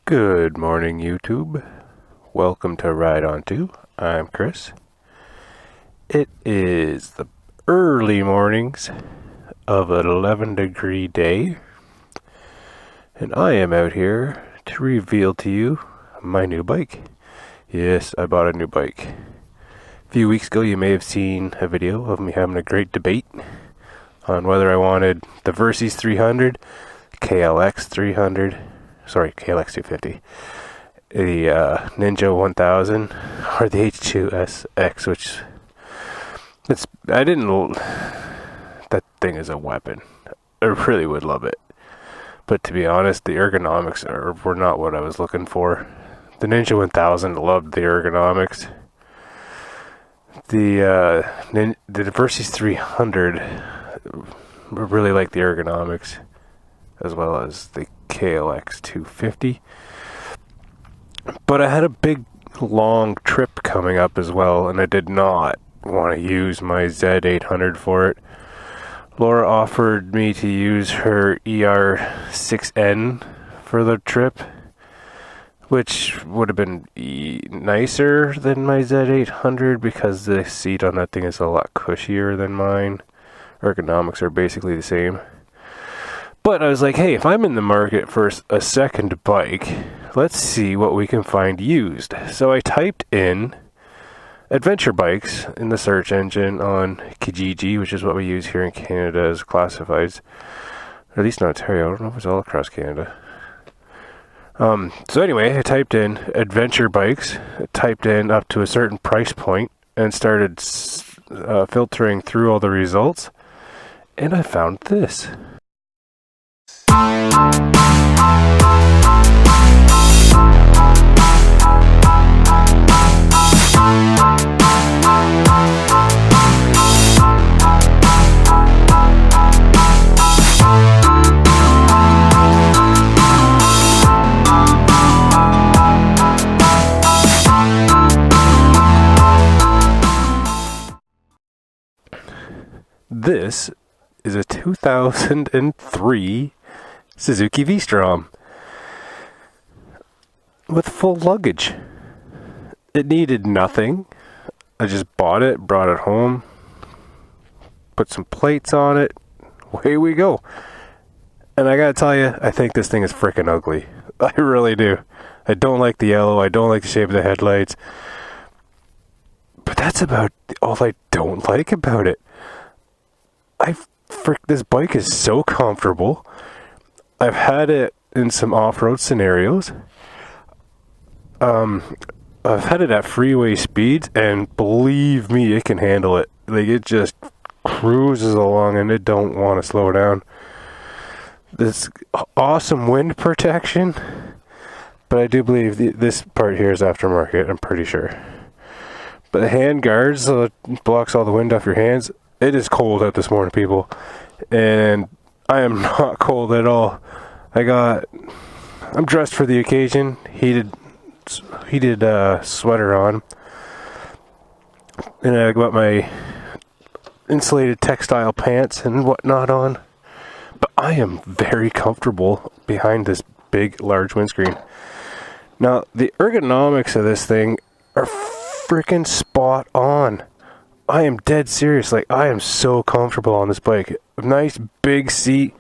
Good morning, YouTube. Welcome to Ride On 2. I'm Chris. It is the early mornings of an 11-degree day, and I am out here to reveal to you my new bike. Yes, I bought a new bike. A few weeks ago, you may have seen a video of me having a great debate on whether I wanted the VStrom 300, KLX 300, KLX 250, the Ninja 1000, or the H2SX, which that thing is a weapon. I really would love it. But to be honest, the ergonomics were not what I was looking for. The Ninja 1000 loved the ergonomics. The VStrom 300 really liked the ergonomics, as well as the KLX 250. But I had a big long trip coming up as well, and I did not want to use my Z800 for it. Laura offered me to use her ER6N for the trip, which would have been nicer than my Z800 because the seat on that thing is a lot cushier than mine. Ergonomics are basically the same. But I was like, hey, if I'm in the market for a second bike, let's see what we can find used. So I typed in adventure bikes in the search engine on Kijiji, which is what we use here in Canada as classifieds, or at least in Ontario. I don't know if it's all across Canada. So anyway, I typed in adventure bikes, typed in up to a certain price point, and started filtering through all the results, and I found this. This is a 2003 Suzuki VStrom with full luggage. It needed nothing. I just bought it, brought it home, put some plates on it, away we go. And I gotta tell you, I think this thing is freaking ugly. I really do. I don't like the yellow, I don't like the shape of the headlights. But that's about all I don't like about it. This bike is so comfortable. I've had it in some off-road scenarios. I've had it at freeway speeds, and believe me, it can handle it. Like, it just cruises along, and it don't want to slow down. This awesome wind protection, but I do believe this part here is aftermarket, I'm pretty sure. But the hand guards, so it blocks all the wind off your hands. It is cold out this morning, people, and I am not cold at all. I'm dressed for the occasion, heated sweater on, and I got my insulated textile pants and whatnot on, but I am very comfortable behind this big, large windscreen. Now, the ergonomics of this thing are freaking spot on. I am dead serious. Like, I am so comfortable on this bike. Nice big seat.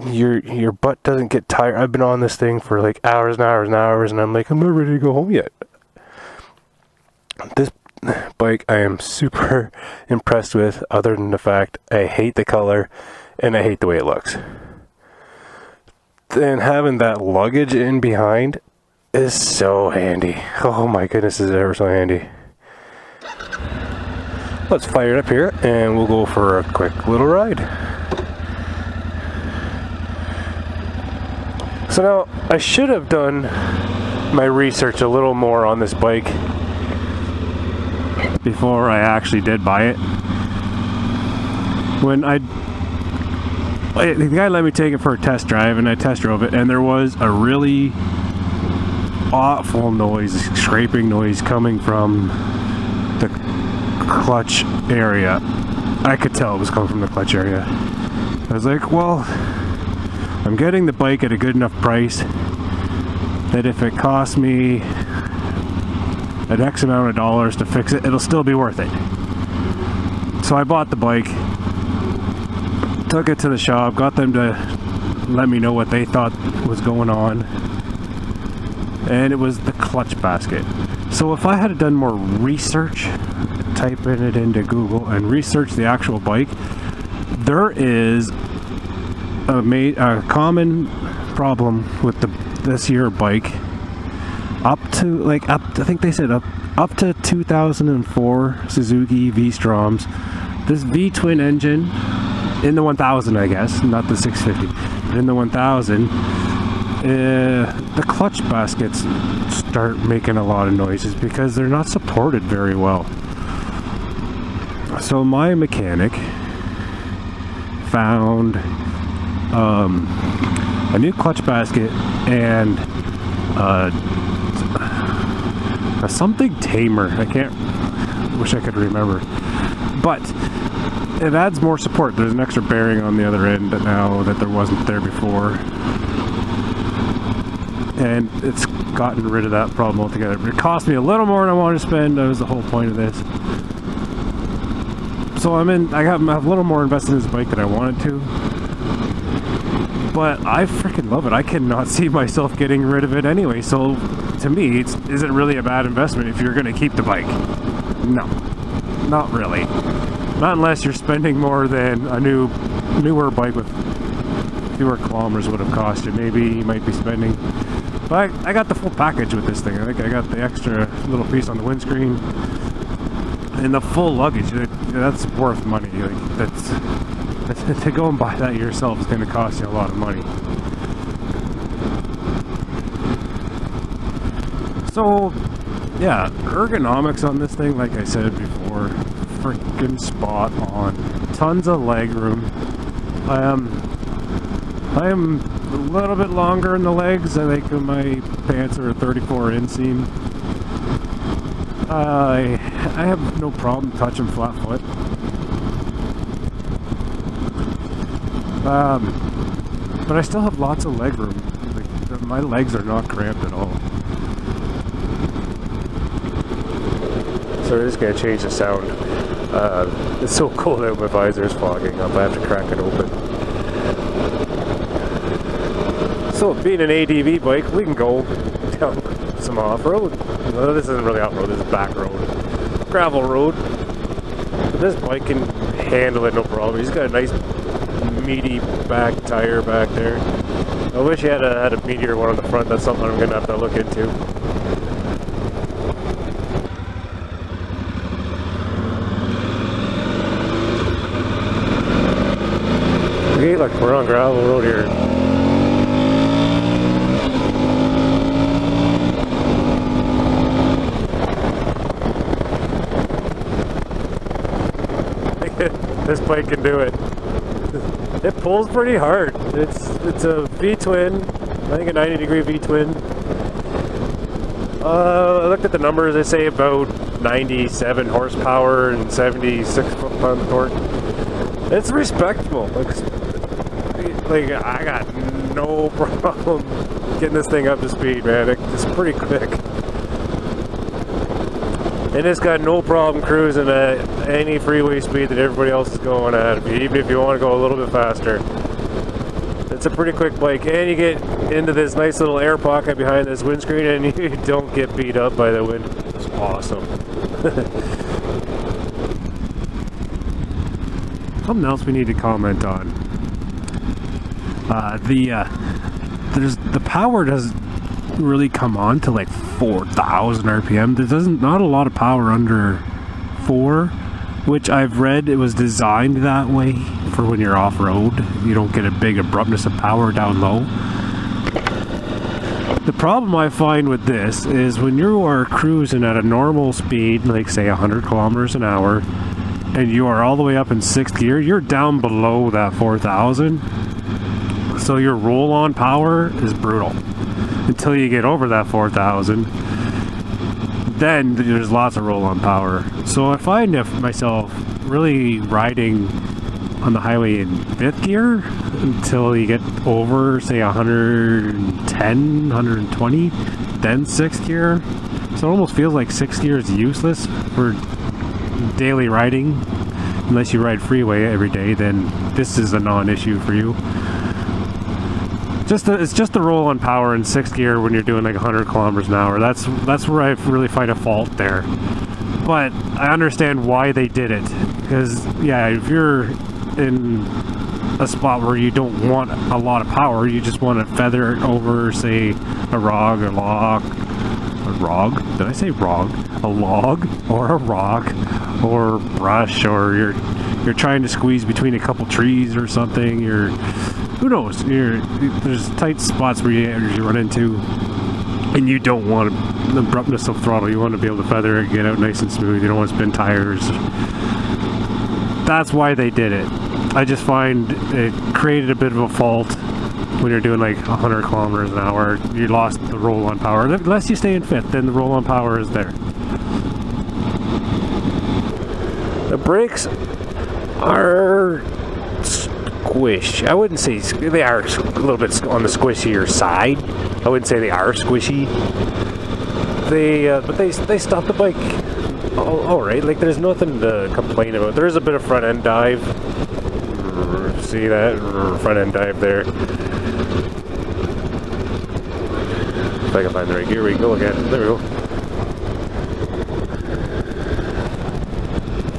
Your butt doesn't get tired. I've been on this thing for like hours and hours and hours, and I'm like, I'm not ready to go home yet. This bike I am super impressed with, other than the fact I hate the color and I hate the way it looks. Then having that luggage in behind is so handy. Oh my goodness, is it ever so handy. Let's fire it up here and we'll go for a quick little ride. So now, I should have done my research a little more on this bike before I actually did buy it. When the guy let me take it for a test drive, and I test drove it, and there was a really awful noise, scraping noise coming from the clutch area. I could tell it was coming from the clutch area. I was like, well, I'm getting the bike at a good enough price that if it costs me an X amount of dollars to fix it, it'll still be worth it. So I bought the bike, took it to the shop, got them to let me know what they thought was going on, and it was the clutch basket. So if I had done more research, typing it into Google and research the actual bike, there is a common problem with this year bike up to I think they said up to 2004 Suzuki VStroms. This V-twin engine in the 1000, I guess, not the 650, but in the 1000, the clutch baskets start making a lot of noises because they're not supported very well. So my mechanic found a new clutch basket and something tamer. Wish I could remember, but it adds more support. There's an extra bearing on the other end now that there wasn't there before, and it's gotten rid of that problem altogether. But it cost me a little more than I wanted to spend. That was the whole point of this. So I have a little more invested in this bike than I wanted to, but I freaking love it. I cannot see myself getting rid of it anyway. So to me, is it really a bad investment if you're going to keep the bike? No, not really. Not unless you're spending more than a newer bike with fewer kilometers would have cost you. Maybe you might be spending. But I got the full package with this thing. I think I got the extra little piece on the windscreen and the full luggage. That's worth money. That's to go and buy that yourself is going to cost you a lot of money. So yeah, ergonomics on this thing, like I said before, freaking spot on. Tons of leg room. I am a little bit longer in the legs. I think my pants are a 34 inseam. I have no problem touching flat foot. But I still have lots of leg room. My legs are not cramped at all. So we're just going to change the sound. It's so cold out, my visor's fogging up. I have to crack it open. So being an ADV bike, we can go down some off-road. Well, this isn't really off-road, this is back road. Gravel road. But this bike can handle it no problem. He's got a nice meaty back tire back there. I wish he had a meatier one on the front. That's something I'm going to have to look into. Okay, look, we're on gravel road here. This bike can do it. It pulls pretty hard. It's a V-twin. I think a 90-degree V-twin. I looked at the numbers. They say about 97 horsepower and 76 foot-pound of torque. It's respectable. Like I got no problem getting this thing up to speed, man. It's pretty quick. And it's got no problem cruising at any freeway speed that everybody else is going at, even if you want to go a little bit faster. It's a pretty quick bike, and you get into this nice little air pocket behind this windscreen and you don't get beat up by the wind. It's awesome. Something else we need to comment on. The power doesn't really come on to like 4,000 RPM. There's not a lot of power under 4, which I've read it was designed that way for when you're off-road. You don't get a big abruptness of power down low. The problem I find with this is when you are cruising at a normal speed, like say 100 kilometers an hour, and you are all the way up in 6th gear, you're down below that 4,000. So your roll-on power is brutal. until you get over that 4,000. Then there's lots of roll-on power. So I find myself really riding on the highway in 5th gear until you get over, say, 110, 120, then 6th gear. So it almost feels like 6th gear is useless for daily riding. Unless you ride freeway every day, then this is a non-issue for you. It's just the roll-on power in 6th gear when you're doing like 100 kilometers an hour. That's where I really find a fault there. But I understand why they did it. Because, yeah, if you're in a spot where you don't want a lot of power, you just want to feather it over, say, a log, a log? Did I say log? A log or a rock or brush, or you're trying to squeeze between a couple trees or something. Who knows? There's tight spots where you run into, and you don't want the abruptness of throttle. You want to be able to feather it, get out nice and smooth. You don't want to spin tires. That's why they did it. I just find it created a bit of a fault when you're doing like 100 kilometers an hour. You lost the roll-on power. Unless you stay in 5th, then the roll-on power is there. The brakes are squish. I wouldn't say they are a little bit on the squishier side. I wouldn't say they are squishy. But they stop the bike all right. Like, there's nothing to complain about. There is a bit of front end dive. See that front end dive there? If I can find the right gear, we can go again. There we go.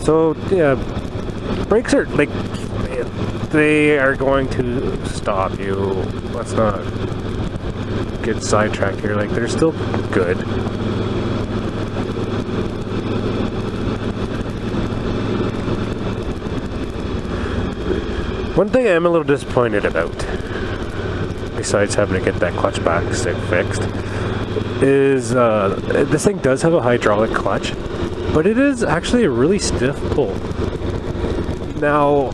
So yeah, brakes are like, they are going to stop you. Let's not get sidetracked here. Like, they're still good. One thing I'm a little disappointed about, besides having to get that clutch back stick fixed, is this thing does have a hydraulic clutch, but it is actually a really stiff pull. Now,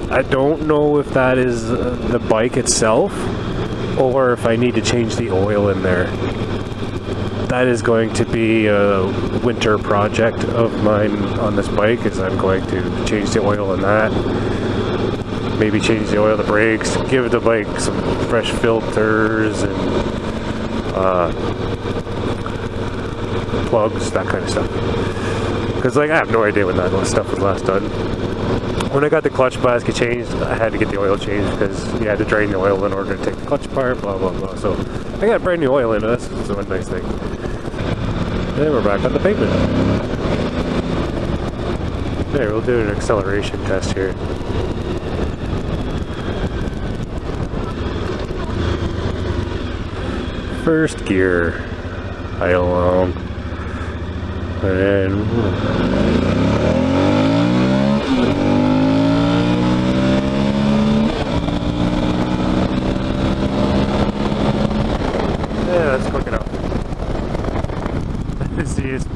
I don't know if that is the bike itself, or if I need to change the oil in there. That is going to be a winter project of mine on this bike, is I'm going to change the oil in that. Maybe change the oil, the brakes, give the bike some fresh filters and plugs, that kind of stuff. Because, like, I have no idea when that stuff was last done. When I got the clutch basket changed, I had to get the oil changed because you had to drain the oil in order to take the clutch apart, blah, blah, blah. So I got brand new oil in this, so one nice thing. Then we're back on the pavement. There, we'll do an acceleration test here. First gear, idle along, and then yeah, that's quick enough. See, it's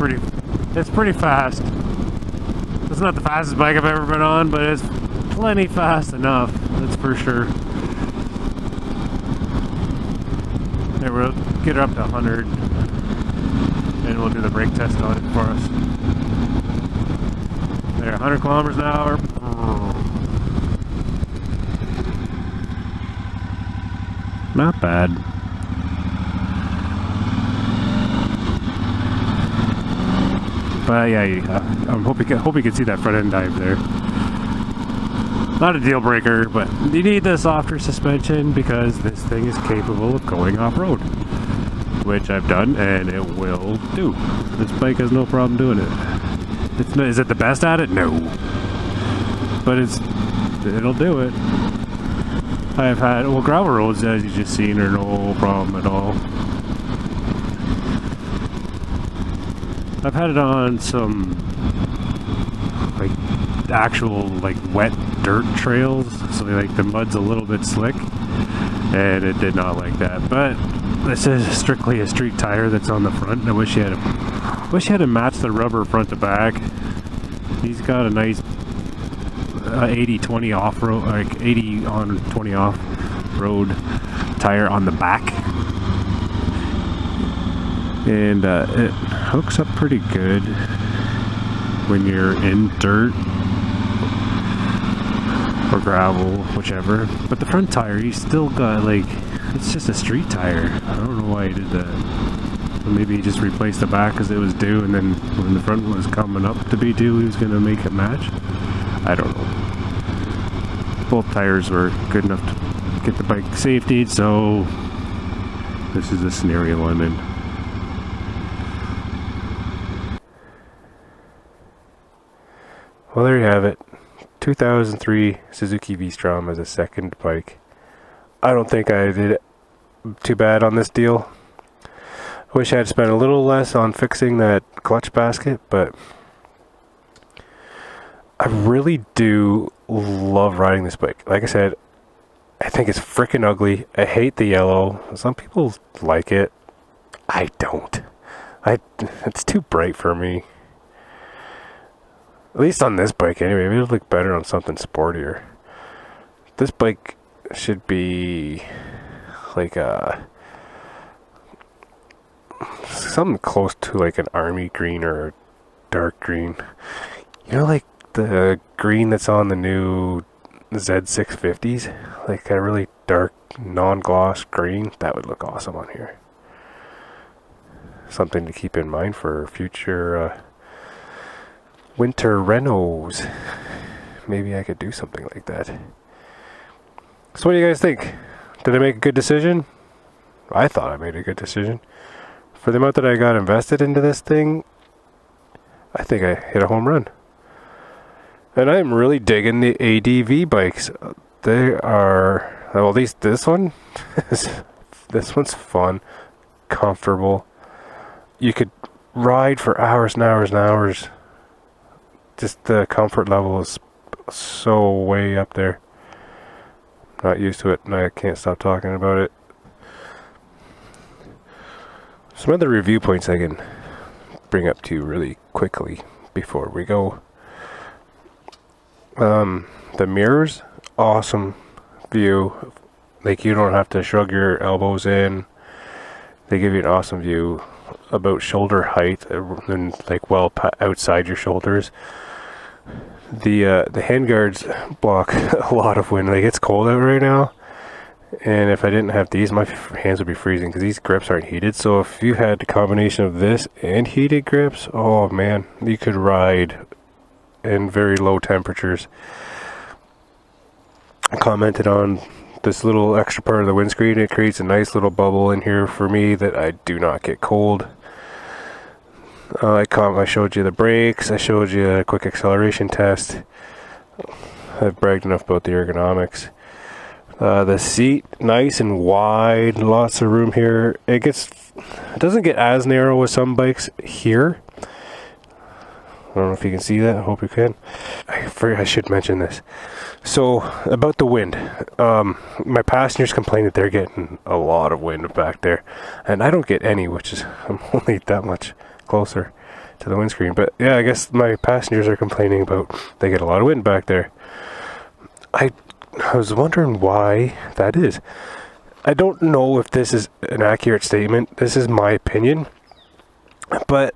pretty fast. It's not the fastest bike I've ever been on, but it's plenty fast enough, that's for sure. There, we'll get it up to 100, and we'll do the brake test on it for us. There, 100 kilometers an hour. Not bad. But yeah, I hope you can see that front end dive there. Not a deal breaker, but you need the softer suspension because this thing is capable of going off-road, which I've done and it will do. This bike has no problem doing it. Is it the best at it? No, but it'll do it. I've had, well, gravel roads, as you just seen, are no problem at all. I've had it on some like actual like wet dirt trails, so like the mud's a little bit slick, and it did not like that. But this is strictly a street tire that's on the front. I wish you had to match the rubber front to back. He's got a nice 80-20 off-road, like 80 on 20 off road tire on the back. and it hooks up pretty good when you're in dirt or gravel, whichever. But the front tire, you still got like, it's just a street tire. I don't know why he did that. Maybe he just replaced the back because it was due, and then when the front was coming up to be due, he was going to make it match. I don't know. Both tires were good enough to get the bike safety, so this is the scenario I'm in. Well, there you have it. 2003 Suzuki VStrom as a second bike. I don't think I did too bad on this deal. I wish I had spent a little less on fixing that clutch basket, but I really do love riding this bike. Like I said, I think it's freaking ugly. I hate the yellow. Some people like it. I don't. It's too bright for me. At least on this bike anyway. Maybe it'll look better on something sportier. This bike should be like something close to like an army green or a dark green. You know, like the green that's on the new Z650s? Like a really dark non-gloss green. That would look awesome on here. Something to keep in mind for future winter renos. Maybe I could do something like that. So what do you guys think? Did I make a good decision? I thought I made a good decision. For the amount that I got invested into this thing, I think I hit a home run. And I'm really digging the ADV bikes. They are, well, at least this one, this one's fun, comfortable. You could ride for hours and hours and hours. Just the comfort level is so way up there. Not used to it, and I can't stop talking about it. Some other review points I can bring up to you really quickly before we go. The mirrors, awesome view. Like, you don't have to shrug your elbows in. They give you an awesome view about shoulder height and like well outside your shoulders. The handguards block a lot of wind. Like, it's cold out right now, and if I didn't have these, my hands would be freezing because these grips aren't heated. So if you had a combination of this and heated grips, oh man, you could ride in very low temperatures. I commented on this little extra part of the windscreen. It creates a nice little bubble in here for me that I do not get cold. I showed you the brakes. I showed you a quick acceleration test. I've bragged enough about the ergonomics. The seat, nice and wide, lots of room here. It doesn't get as narrow as some bikes here. I don't know if you can see that. I hope you can. I should mention this. So, about the wind. My passengers complain that they're getting a lot of wind back there. And I don't get any, which is, I'm only that much closer to the windscreen. But yeah, I guess my passengers are complaining about they get a lot of wind back there. I was wondering why that is. I don't know if this is an accurate statement. This is my opinion. But,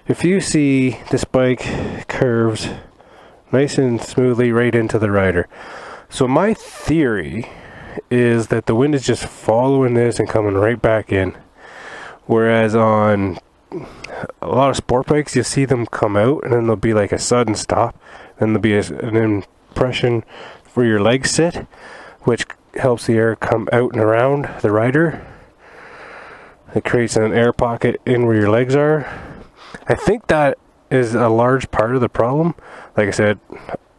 if you see this bike curves nice and smoothly right into the rider. So my theory is that the wind is just following this and coming right back in. Whereas on a lot of sport bikes, you see them come out and then there'll be like a sudden stop. Then there'll be an impression where your legs sit, which helps the air come out and around the rider. It creates an air pocket in where your legs are. I think that is a large part of the problem. Like I said,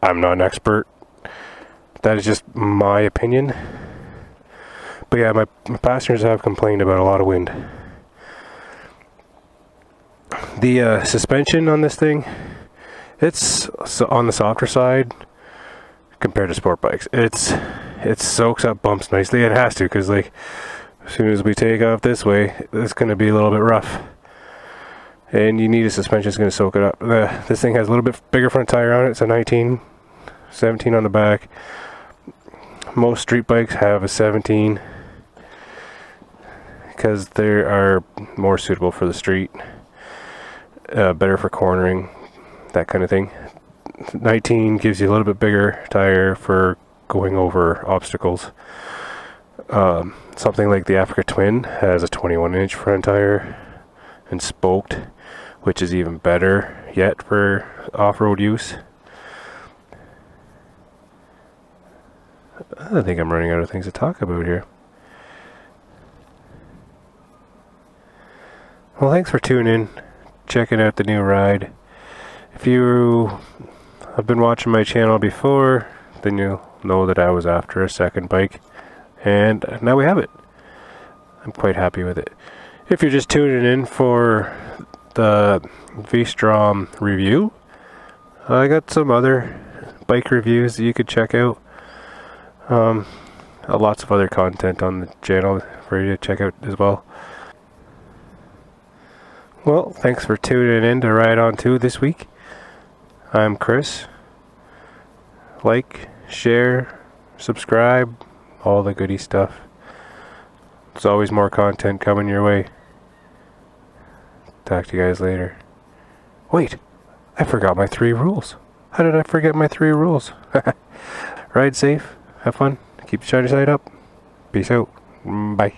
I'm not an expert. That is just my opinion. But yeah, my passengers have complained about a lot of wind. The suspension on this thing, it's on the softer side compared to sport bikes. It soaks up bumps nicely. It has to, because like as soon as we take off this way, it's going to be a little bit rough. And you need a suspension that's going to soak it up. This thing has a little bit bigger front tire on it. It's a 19, 17 on the back. Most street bikes have a 17. because they are more suitable for the street, better for cornering, that kind of thing. 19 gives you a little bit bigger tire for going over obstacles. Something like the Africa Twin has a 21-inch front tire and spoked, which is even better yet for off-road use. I think I'm running out of things to talk about here. Well, thanks for tuning in, checking out the new ride. If you have been watching my channel before, then you'll know that I was after a second bike, and now we have it. I'm quite happy with it. If you're just tuning in for the VStrom review, I got some other bike reviews that you could check out. Lots of other content on the channel for you to check out as well. Well, thanks for tuning in to Ride On 2 this week. I'm Chris. Like, share, subscribe, all the goody stuff. There's always more content coming your way. Talk to you guys later. Wait, I forgot my 3 rules. How did I forget my 3 rules? Ride safe, have fun, keep the shiny side up. Peace out. Bye.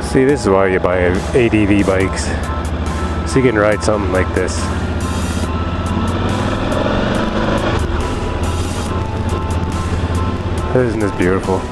See, this is why you buy ADV bikes, so you can ride something like this. Isn't this beautiful?